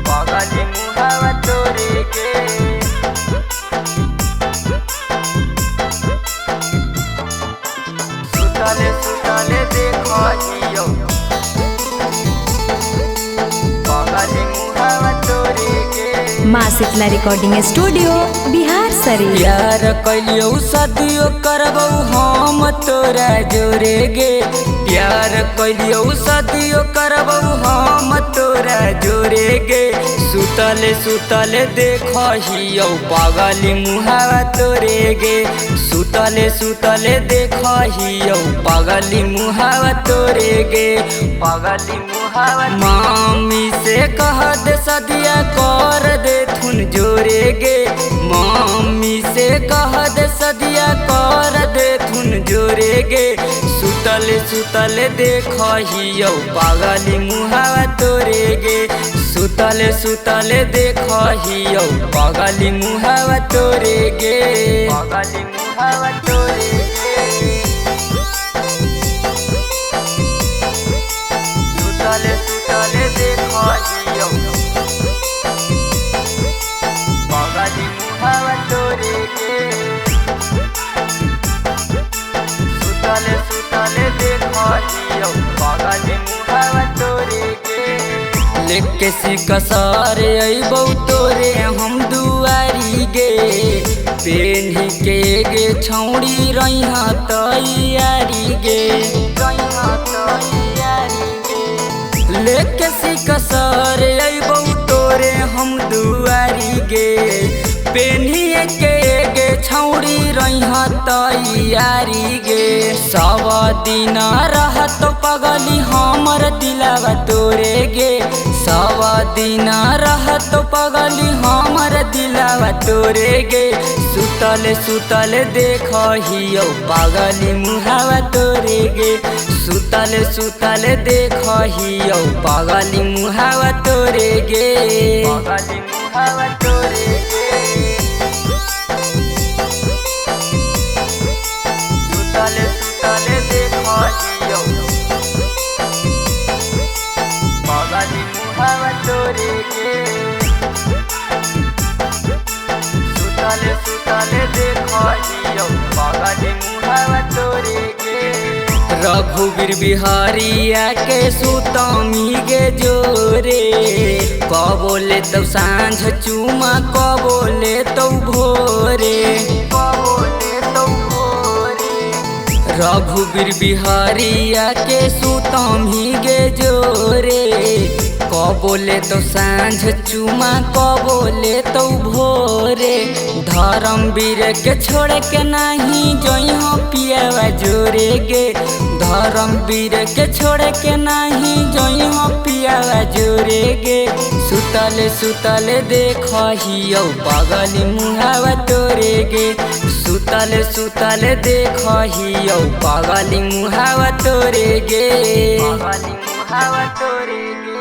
पगली मुहावा तोरे के सुतले सुतले देखो हियो पगली मुहावा तोरे के। माँ शीतला रिकॉर्डिंग स्टूडियो बिहार शरीफ। प्यार कलियो सदियो करबौ हम तोरा जोरे गे, प्यार कलियो सदियो करबौ हम तोरा जोरे गे। सुतले सुतले देखहियो पगली मुहावा तोरे गे, सुतले सुतले देखहियो पगली मुहावा तोरे गे, पगली मुहावा। मामी से कह दे सदिया कर दे थुन जोरे गे, मामी से कह दे सदिया कर दे थुन जोरे गे। सुतले सुतले देखहियो पगली मुहावा तोरे गे, सुतले सुतले देखहियो पगली मुहावा तोरे गे, पगली मुहावा तोरे गे। सुतले सुतले देखहियो पगली मुहावा तोरे गे, सुतले सुतले देखहियो पगली मुहावा तोरे गे। लेके सिकसर अइबौ तोरे हम दुआरी गे, पेन्ही के गे छौड़ी रहिहा तैयारी गे, रहिहा तैयारी गे। लेके सिकसर अइबौ तोरे हम दुआरी गे, पेन्ही के गे छौड़ी रहिहा तैयारी गे। सब दिन रहत पगली हमर दिलावा तोरे गे, सब दिन रहत पगली हमर दिलावा तोरे गे। सुतले सुतले देखहियो पगली मुहावा तोरे गे, सुतले सुतले देखहियो पगली मुहावा तोरे गे, पगली मुहावा तोरे गे। सुतले सुतले देखहियो पगली मुहावा तोरे गे, सुतले सुतले देखहियो पगली मुहावा तोरे गे। रघुवीर बिहारिया के सुतमी गे जोरे, कबोले तब सांझ चुमा कबोले तो भोरे, कबोले तो भोरे। रघुवीर बिहारिया के सुतमी गे जोरे, कबोले तो सांझ चुमा कबोले तो भोरे। धर्मवीर के छोड़ के नहीं जइहो पियावा जोरे गे, धर्मवीर के छोड़ के नहीं जइहो पियावा जोरे गे। सुतले सुतले देखहियो पगली मुहावा तोरे गे, सुतले सुतले देखहियो पगली मुहावा तोरे गे, पगली मुहावा तोरे गे।